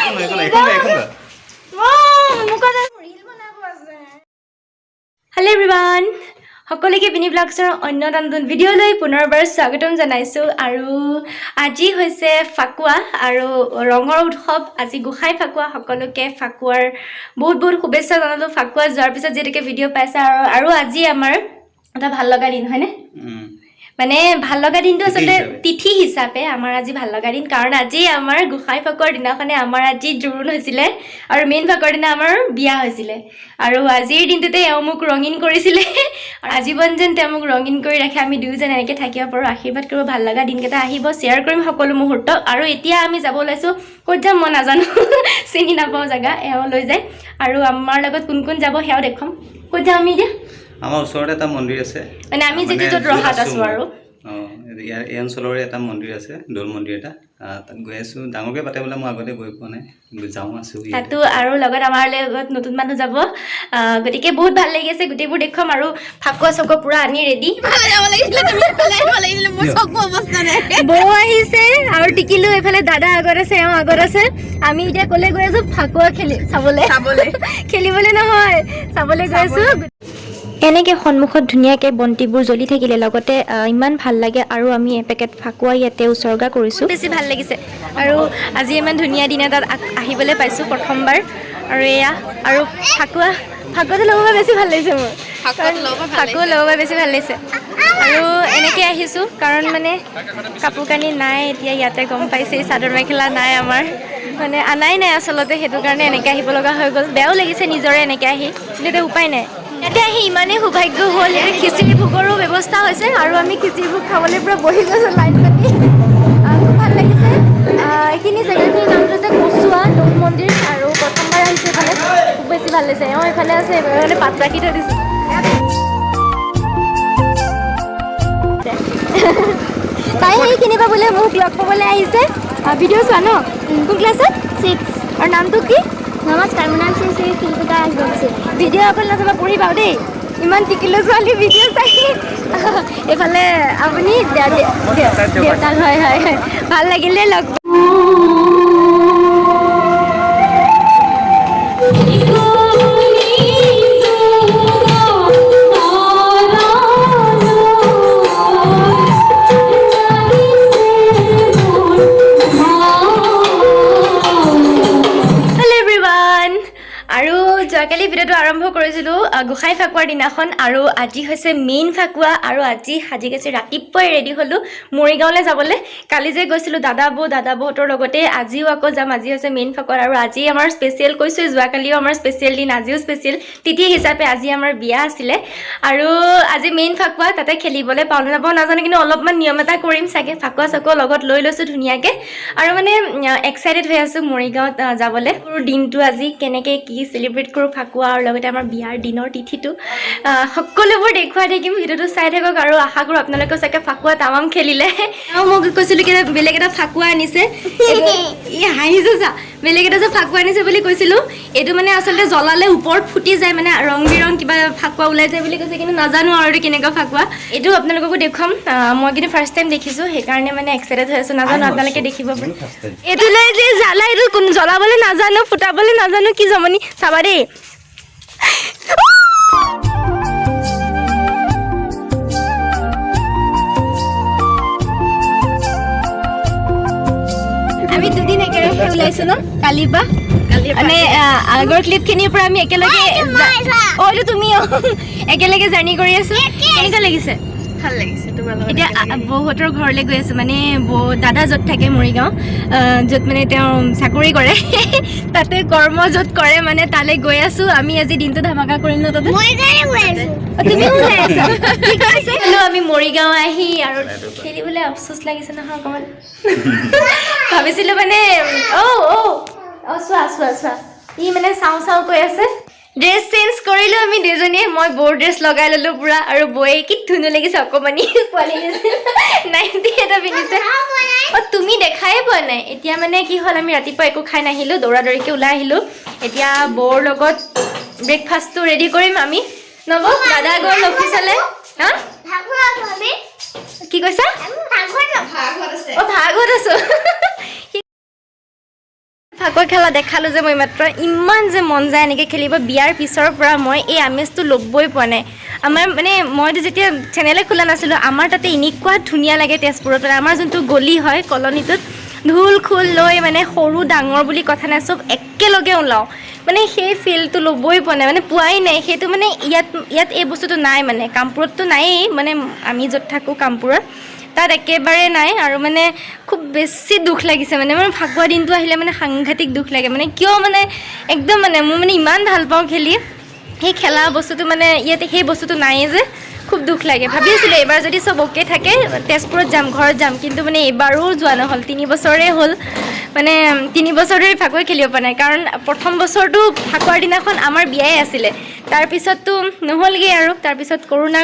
Hello everyone. সকলোকে বিনি ব্লগছৰ অন্য নতুন ভিডিঅ'লৈ পুনৰবাৰ স্বাগতম জনাইছো আৰু আজি হৈছে ফাকুৱা আৰু ৰঙৰ উৎসৱ আজি গোসাই ফাকুৱা সকলোকে ফাকুৱাৰ বহুত বহুত শুভেচ্ছা জনালো ফাকুৱা যোৱাৰ পিছত যেনেকৈ ভিডিঅ' পাইছা আৰু আজি আমাৰ এটা ভাল লগা দিন হয়নে মানে ভাল লগা দিনটো আসলে তিথি হিচাপে আমাৰ আজি ভাল লগা দিন কাৰণ আজি আমাৰ গোসাই ফাকুৱাৰ দিনাখনে আমাৰ আজি জোৰোণ হৈছিল আৰু মেইন ফাকুৱাৰ দিনা আমাৰ বিয়া হৈছিল আৰু আজিৰ দিনটোতে মোক ৰঙিন কৰিছিল আৰু আজীৱন যেন মোক ৰঙিন কৰি ৰাখে আমি দুইজন এনেকৈ থাকিব পাৰো আশীৰ্বাদ কৰিব ভাল লগা দিনকেইটা আহিব শ্বেয়াৰ কৰিম সকলো মুহূৰ্ত আৰু এতিয়া আমি যাব ওলাইছো ক'ত যাম মই নাজানো চিনি নাপাওঁ জাগা এওঁ লৈ যায় আৰু আমাৰ লগত কোন কোন যাব সেয়াও দেখুৱাম ক'ত যাম আমি এতিয়া আমাৰ ওচৰতে এটা মন্দিৰ আছে মানে আমি যেটো ৰহাত আছো আৰু এই অঞ্চলৰে এটা মন্দিৰ আছে দৌল মন্দিৰ এটা তাত গৈ আছো ডাঙৰকৈ পাতে বোলে মই আগতে গৈ পোৱা নাই যাওঁ আছো তাতো আৰু লগত আমাৰ লগত নতুন মানুহ যাব গতিকে বহুত ভাল লাগি আছে গোটেইবোৰ দেখুৱাম আৰু ফাকুৱা চক পুৰা আনি ৰেডি বৌ আহিছে আৰু টিকিলো এইফালে দাদা আগত আছে এওঁ আগত আছে আমি এতিয়া ক'লে গৈ আছো ফাকুৱা চাবলৈ খেলিবলৈ নহয় চাবলৈ গৈ আছো এনেকে সন্মুখত ধুনীয়াকৈ বন্তিবোৰ জ্বলি থাকিলে লগতে ইমান ভাল লাগে আৰু আমি এপেকেট ফাকুৱা ইয়াতে উৎসৰ্গা কৰিছোঁ বেছি ভাল লাগিছে আৰু আজি ইমান ধুনীয়া দিন এটাত আহিবলৈ পাইছোঁ প্ৰথমবাৰ আৰু এয়া আৰু ফাকুৱাটো ল'ব বেছি ভাল লাগিছে মোৰ ফাকুৱা ল'ব বেছি ভাল লাগিছে আৰু এনেকৈ আহিছোঁ কাৰণ মানে কাপোৰ কানি নাই এতিয়া ইয়াতে গম পাইছে চাদৰ মেখেলা নাই আমাৰ মানে আনাই নাই আচলতে সেইটো কাৰণে এনেকৈ আহিব লগা হৈ গ'ল বেয়াও লাগিছে নিজৰে এনেকৈ আহি কিন্তু এতিয়া উপায় নাই ইয়াতে আহি ইমানেই সৌভাগ্য হ'ল ইয়াতে খিচিৰি ভোগৰো ব্যৱস্থা হৈছে আৰু আমি খিচিৰি ভোগ খাবলৈ পূৰা বহি গৈছোঁ লাইন পাতি খুব ভাল লাগিছে এইখিনি জেগাখিনিৰ নামটো হৈছে কচুৱা দৌল মন্দিৰ আৰু প্ৰথমবাৰ আহিছে এইফালে খুব বেছি ভাল লাগিছে এওঁ এইফালে আছে মানে পাত ৰাখি থৈ দিছোঁ তাই সেইখিনি পৰা বোলে মোক লগ পাবলৈ আহিছে ভিডিঅ' চোৱা ন কোন ক্লাছত 6 আৰু নামটো কি নমস্কাৰ মোৰ নাম শ্ৰী শিল্পিকা ৰাজবংশী ভিডিঅ' অকল নাচাবা পঢ়িবা দেই ইমান টিকিলো ছোৱালী ভিডিঅ' চাই এইফালে আপুনি দেউতাক হয় হয় ভাল লাগিলে লগ যোৱাকালি ভিডিঅ'টো আৰম্ভ কৰিছিলোঁ গোসাই ফাকুৱাৰ দিনাখন আৰু আজি হৈছে মেইন ফাকুৱা আৰু আজি সাজি কাচি ৰাতিপুৱাই ৰেডি হ'লোঁ মৰিগাঁৱলৈ যাবলৈ কালি যে গৈছিলোঁ দাদা বৌহঁতৰ লগতে আজিও আকৌ যাম আজি হৈছে মেইন ফাকুৱা আৰু আজি আমাৰ স্পেচিয়েল কৈছোঁ যোৱাকালিও আমাৰ স্পেচিয়েল দিন আজিও স্পেচিয়েল তিথি হিচাপে আজি আমাৰ বিয়া আছিলে আৰু আজি মেইন ফাকুৱা তাতে খেলিবলৈ পাওঁ নাপাওঁ নাজানো কিন্তু অলপমান নিয়ম এটা কৰিম চাগে ফাকুৱা চাকুৱা লগত লৈ লৈছোঁ ধুনীয়াকৈ আৰু মানে এক্সাইটেড হৈ আছোঁ মৰিগাঁৱত যাবলৈ দিনটো আজি কেনেকৈ কি চেলিব্ৰেট কৰোঁ ফাকুৱা আৰু লগতে আমাৰ বিয়াৰ দিনৰ তিথিটো সকলোবোৰ দেখুৱাই থাকিম ভিডিঅ'টো চাই থাকক আৰু আশা কৰোঁ আপোনালোকেও চাগে ফাকুৱা তামাম খেলিলে মই কৈছিলোঁ কি বেলেগ এটা ফাকুৱা আনিছে ই হাঁহিছে চা বেলেগ এটা যে ফাকুৱা আনিছে বুলি কৈছিলোঁ এইটো মানে আচলতে জ্বলালে ওপৰত ফুটি যায় মানে ৰং বিৰং কিবা ফাকুৱা ওলাই যায় বুলি কৈছে কিন্তু নাজানো আৰু এইটো কেনেকুৱা ফাকুৱা এইটো আপোনালোককো দেখুৱাম মই কিন্তু ফাৰ্ষ্ট টাইম দেখিছোঁ সেইকাৰণে মানে এক্সাইটেড হৈ আছোঁ নাজানো আপোনালোকে দেখিব পাৰে এইটো লৈ যে জ্বলা এইটো জ্বলাবলৈ নাজানো ফুটাবলৈ নাজানো কি জমনি চাবা দেই আমি দুদিন একেলগে ওলাইছোঁ ন কালিৰ পৰা মানে আগৰ ক্লিপখিনিৰ পৰা আমি একেলগে এইটো তুমি একেলগে জাৰ্ণি কৰি আছোঁ কেনেকুৱা লাগিছে ভাল লাগিছে তোমাৰ লগত এতিয়া বৌহঁতৰ ঘৰলৈ গৈ আছোঁ মানে দাদা য'ত থাকে মৰিগাঁও য'ত মানে তেওঁ চাকৰি কৰে তাতে কৰ্ম য'ত কৰে মানে তালৈ গৈ আছোঁ আমি আজি দিনটো ধামাকা কৰিম ন তাতে তুমিও গৈ আছা কি কৰিছে আমি মৰিগাঁও আহি আৰু খেলিবলৈ আফচোচ লাগিছে নহয় অকণমান ভাবিছিলোঁ মানে চোৱা ই মানে চাওঁ কৈ আছে ড্ৰেছ চেঞ্জ কৰিলোঁ আমি দুজনীয়ে মই বৌৰ ড্ৰেছ লগাই ল'লোঁ পূৰা আৰু বৌয়ে কি ধুনীয়া লাগিছে অকণমানি পোৱালি নাইটি এটা পিন্ধিছে তুমি দেখাই পোৱা নাই এতিয়া মানে কি হ'ল আমি ৰাতিপুৱা একো খাই নাহিলোঁ দৌৰা দৌৰিকৈ ওলাই আহিলোঁ এতিয়া বৌৰ লগত ব্ৰেকফাষ্টটো ৰেডি কৰিম আমি নব দাদা গ'ল অফিচলৈ হা কি কৈছা ভাগত আছোঁ ফাকুৱা খেলা দেখালোঁ যে মই মাত্ৰ ইমান যে মন যায় এনেকৈ খেলিব বিয়াৰ পিছৰ পৰা মই এই আমেজটো ল'বই পোৱা নাই আমাৰ মানে মইতো যেতিয়া চেনেলে খোলা নাছিলোঁ আমাৰ তাতে এনেকুৱা ধুনীয়া লাগে তেজপুৰত মানে আমাৰ যোনটো গলি হয় কলনীটোত ঢোল খোল লৈ মানে সৰু ডাঙৰ বুলি কথা নাই চব একেলগে ওলাওঁ মানে সেই ফিলটো ল'বই পোৱা নাই মানে পোৱাই নাই সেইটো মানে ইয়াত এই বস্তুটো নাই মানে কামপুৰততো নায়েই মানে আমি য'ত থাকোঁ কামপুৰত তাত একেবাৰে নাই আৰু মানে খুব বেছি দুখ লাগিছে মানে মোৰ ফাকুৱা দিনটো আহিলে মানে সাংঘাতিক দুখ লাগে মানে কিয় মানে একদম মানে মোৰ মানে ইমান ভাল পাওঁ খেলি সেই খেলা বস্তুটো মানে ইয়াতে সেই বস্তুটো নায়েই যে খুব দুখ লাগে ভাবি আছিলোঁ এইবাৰ যদি চব অ'কে থাকে তেজপুৰত যাম ঘৰত যাম কিন্তু মানে এইবাৰো যোৱা নহ'ল 3 বছৰে হ'ল মানে 3 বছৰ ধৰি ফাকুৱা খেলিব পৰা নাই কাৰণ প্ৰথম বছৰটো ফাকুৱাৰ দিনাখন আমাৰ বিয়াই আছিলে তাৰপিছততো নহ'লগৈ আৰু তাৰপিছত কৰোণা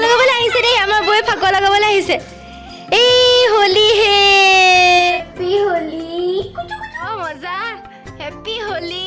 লগাবলৈ আহিছে দেই আমাৰ বৌয়ে ফাকুৱা লগাবলৈ আহিছে এই হোলী হে হেপী হোলী মজা হেপী হোলী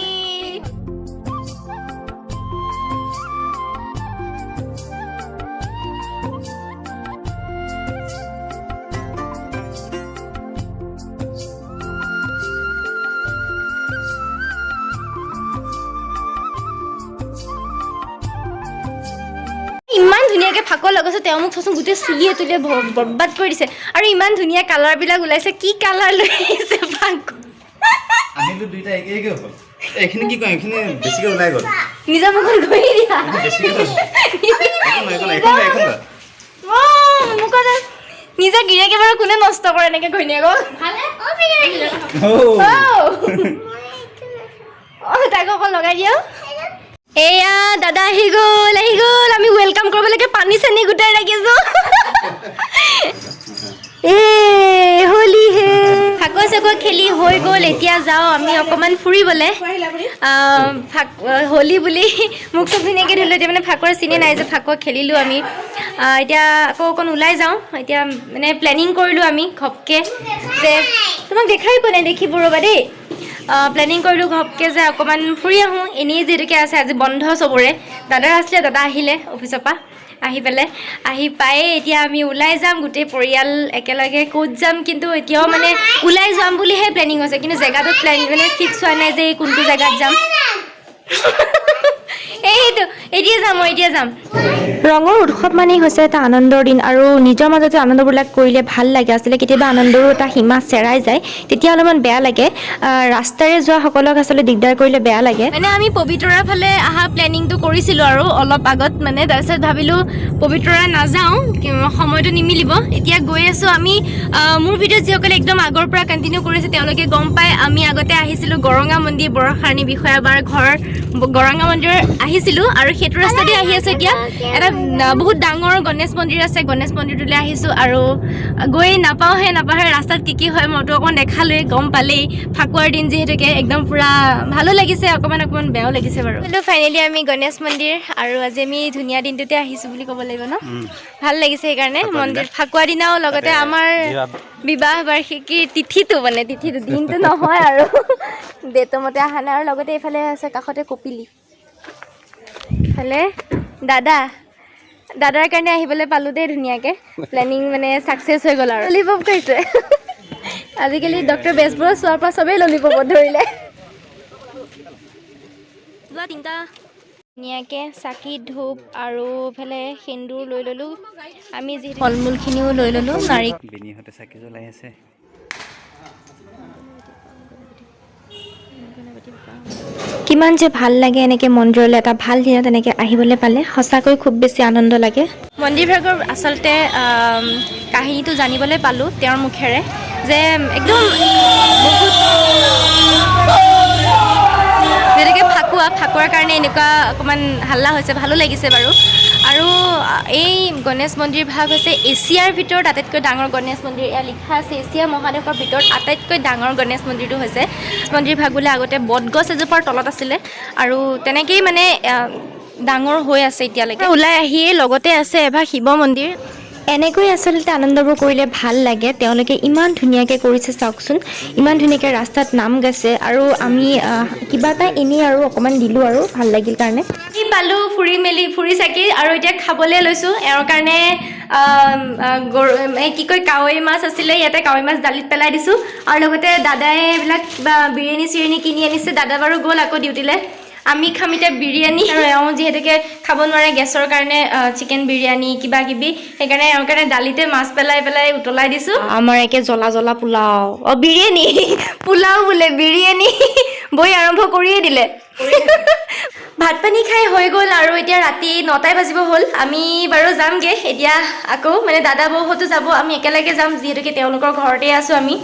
ইমান ধুনীয়াকৈ ফাকুৱা লগাইছে তেওঁ মোক চোৱাচোন গোটেই চুলিয়ে তুলিয়ে বৰবাদ কৰি দিছে আৰু ইমান ধুনীয়া কালাৰবিলাক ওলাইছে কি কালাৰ লৈ আহিছে ফাকুৱা আনিলো দুইটা একে হ'ল এইখিনি কি কয় এইখিনি বেছিকৈ ওলাই গ'ল নিজৰ মুখত গৈ দিয়া বেছিকৈ হ'ল মুখত নিজৰ গিৰিয়েকে বাৰু কোনে নষ্ট কৰে এনেকৈ ঘৈণীয়েকক তাক অকণ লগাই দিয়া এয়া দাদা আহি গ'ল আমি ৱেলকাম কৰিব লাগে পানী চানী গোটাই ৰাখিছোঁ হোলী হে ফাকুৱা চাকুৱা খেলি হৈ গ'ল এতিয়া যাওঁ আমি অকণমান ফুৰিবলৈ হোলী বুলি মোক চব ধুনীয়াকৈ ধৰিলোঁ এতিয়া মানে ফাকুৱাৰ চিনি নাই যে ফাকুৱা খেলিলোঁ আমি এতিয়া আকৌ অকণ ওলাই যাওঁ এতিয়া মানে প্লেনিং কৰিলোঁ আমি ঘপকৈ যে তোমাক দেখাই পোৱা নাই দেখিব ৰ'বা দেই প্লেনিং কৰিলোঁ ঘপকৈ যে অকণমান ফুৰি আহোঁ এনেই যিহেতুকে আছে আজি বন্ধ চবৰে দাদাৰ আছিলে দাদা আহিলে অফিচৰ পৰা আহি পায়ে এতিয়া আমি ওলাই যাম গোটেই পৰিয়াল একেলগে ক'ত যাম কিন্তু এতিয়াও মানে ওলাই যাম বুলিহে প্লেনিং হৈছে কিন্তু জেগাটো মানে ফিক্স হোৱা নাই যে কোনটো জেগাত যাম এইটো এতিয়া যাম ৰঙৰ উৎসৱ মানেই হৈছে এটা আনন্দৰ দিন আৰু নিজৰ মাজতে আনন্দবিলাক কৰিলে ভাল লাগে আচলতে কেতিয়াবা আনন্দৰো এটা সীমা চেৰাই যায় তেতিয়া অলপমান বেয়া লাগে ৰাস্তাৰে যোৱা সকলক আচলতে দিগদাৰ কৰিলে বেয়া লাগে মানে আমি পবিতৰাৰ ফালে অহা প্লেনিংটো কৰিছিলোঁ আৰু অলপ আগত মানে তাৰপিছত ভাবিলোঁ পবিতৰা নাযাওঁ সময়টো নিমিলিব এতিয়া গৈ আছোঁ আমি মোৰ ভিডিঅ'ত যিসকলে একদম আগৰ পৰা কণ্টিনিউ কৰিছে তেওঁলোকে গম পায় আমি আগতে আহিছিলোঁ গৰঙা মন্দিৰ বৰষাৰণী বিষয়াবাৰ ঘৰ গৰঙা মন্দিৰ আহিছিলোঁ আৰু সেইটো ৰাস্তাতে আহি আছোঁ এতিয়া এটা বহুত ডাঙৰ গণেশ মন্দিৰ আছে গণেশ মন্দিৰটোলৈ আহিছোঁ আৰু গৈ নাপাওঁহে ৰাস্তাত কি হয় মইতো অকণমান দেখালোৱে গম পালেই ফাকুৱাৰ দিন যিহেতুকে একদম পূৰা ভালো লাগিছে অকণমান বেয়াও লাগিছে বাৰু কিন্তু ফাইনেলি আমি গণেশ মন্দিৰ আৰু আজি আমি ধুনীয়া দিনটোতে আহিছোঁ বুলি ক'ব লাগিব ন ভাল লাগিছে সেইকাৰণে মন্দিৰ ফাকুৱাৰ দিনাও লগতে আমাৰ বিবাহ বাৰ্ষিকীৰ তিথিটো দিনটো নহয় আৰু ডেটৰ মতে অহা নাই আৰু লগতে এইফালে আছে কাষতে কপিলি ইফালে দাদাৰ কাৰণে আহিবলৈ পালোঁ দেই ধুনীয়াকৈ প্লেনিং মানে ছাকচেছ হৈ গ'ল আৰু ললিপপ খাইছে আজিকালি ডক্টৰ বেজবৰুৱা চোৱাৰ পৰা চবেই ললিপপত ধৰিলে তিনিটা ধুনীয়াকৈ চাকি ধূপ আৰু ইফালে সেন্দুৰ লৈ ল'লোঁ আমি যি ফল মূলখিনিও লৈ ল'লোঁ বিনিহঁতে চাকি জ্বলাই আছে কিমান যে ভাল লাগে এনেকৈ মন্দিৰলৈ এটা ভাল দিনত এনেকৈ আহিবলৈ পালে সঁচাকৈ খুব বেছি আনন্দ লাগে মন্দিৰভাগৰ আচলতে কাহিনীটো জানিবলৈ পালোঁ তেওঁৰ মুখেৰে যে একদম বহুত যেনেকৈ ফাকুৱাৰ কাৰণে এনেকুৱা অকণমান হাল্লা হৈছে ভালো লাগিছে বাৰু আৰু এই গণেশ মন্দিৰ ভাগ হৈছে এছিয়াৰ ভিতৰত আটাইতকৈ ডাঙৰ গণেশ মন্দিৰ এয়া লিখা আছে এছিয়া মহাদেশৰ ভিতৰত আটাইতকৈ ডাঙৰ গণেশ মন্দিৰটো হৈছে মন্দিৰ ভাগ বোলে আগতে বটগছ এজোপাৰ তলত আছিলে আৰু তেনেকেই মানে ডাঙৰ হৈ আছে এতিয়ালৈকে ওলাই আহিয়ে লগতে আছে এভাগ শিৱ মন্দিৰ এনেকৈ আচলতে আনন্দবোৰ কৰিলে ভাল লাগে তেওঁলোকে ইমান ধুনীয়াকৈ কৰিছে চাওকচোন ইমান ধুনীয়াকৈ ৰাস্তাত নাম গাইছে আৰু আমি কিবা এটা এনেই আৰু অকণমান দিলোঁ আৰু ভাল লাগিল কাৰণে পালোঁ ফুৰি চাকি আৰু এতিয়া খাবলৈ লৈছোঁ এওঁৰ কাৰণে কি কয় কাৱৈ মাছ আছিলে ইয়াতে কাৱৈ মাছ দালিত পেলাই দিছোঁ আৰু লগতে দাদাই এইবিলাক কিবা বিৰিয়ানী চিৰিয়ানী কিনি আনিছে দাদা বাৰু গ'ল আকৌ ডিউটিলৈ আমি খাম এতিয়া বিৰিয়ানী আৰু এওঁ যিহেতুকে খাব নোৱাৰে গেছৰ কাৰণে চিকেন বিৰিয়ানী কিবা কিবি সেইকাৰণে এওঁৰ কাৰণে দালিতে মাছ পেলাই পেলাই উতলাই দিছোঁ আমাৰ একে জ্বলা জ্বলা পোলাও বিৰিয়ানী পোলাও বোলে বিৰিয়ানী বৈ আৰম্ভ কৰিয়ে দিলে ভাত পানী খাই হৈ গ'ল আৰু এতিয়া ৰাতি 9টাই বাজিব হ'ল আমি বাৰু যামগৈ এতিয়া আকৌ মানে দাদা বৌহঁতো যাব আমি একেলগে যাম যিহেতুকে তেওঁলোকৰ ঘৰতে আছোঁ আমি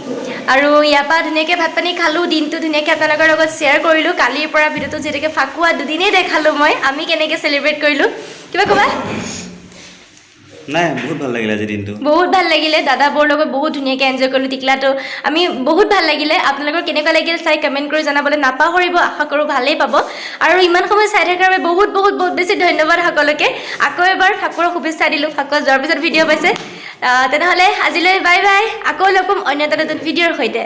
আৰু ইয়াৰ পৰা ধুনীয়াকৈ ভাত পানী খালোঁ দিনটো ধুনীয়াকৈ আপোনালোকৰ লগত শ্বেয়াৰ কৰিলোঁ কালিৰ পৰা ভিডিঅ'টো যিহেতুকে ফাকুৱা দুদিনেই দেখালোঁ মই আমি কেনেকৈ চেলিব্ৰেট কৰিলোঁ কিবা ক'বা নাই বহুত ভাল লাগিলে আজি দিনটো বহুত ভাল লাগিলে দাদা বৌৰ লগত বহুত ধুনীয়াকৈ এনজয় কৰিলোঁ টিকলাটো আমি বহুত ভাল লাগিলে আপোনালোকৰ কেনেকুৱা লাগিল চাই কমেণ্ট কৰি জনাবলৈ নাপাহৰিব আশা কৰোঁ ভালেই পাব আৰু ইমান সময় চাই থকাৰ বাবে বহুত বহুত বহুত বেছি ধন্যবাদ সকলোকে আকৌ এবাৰ ফাকুৱাৰ শুভেচ্ছা দিলোঁ ফাকুৱা যোৱাৰ পিছত ভিডিঅ' পাইছে তেনেহ'লে আজিলৈ বাই বাই আকৌ লগ পাম অন্য এটা নতুন ভিডিঅ'ৰ সৈতে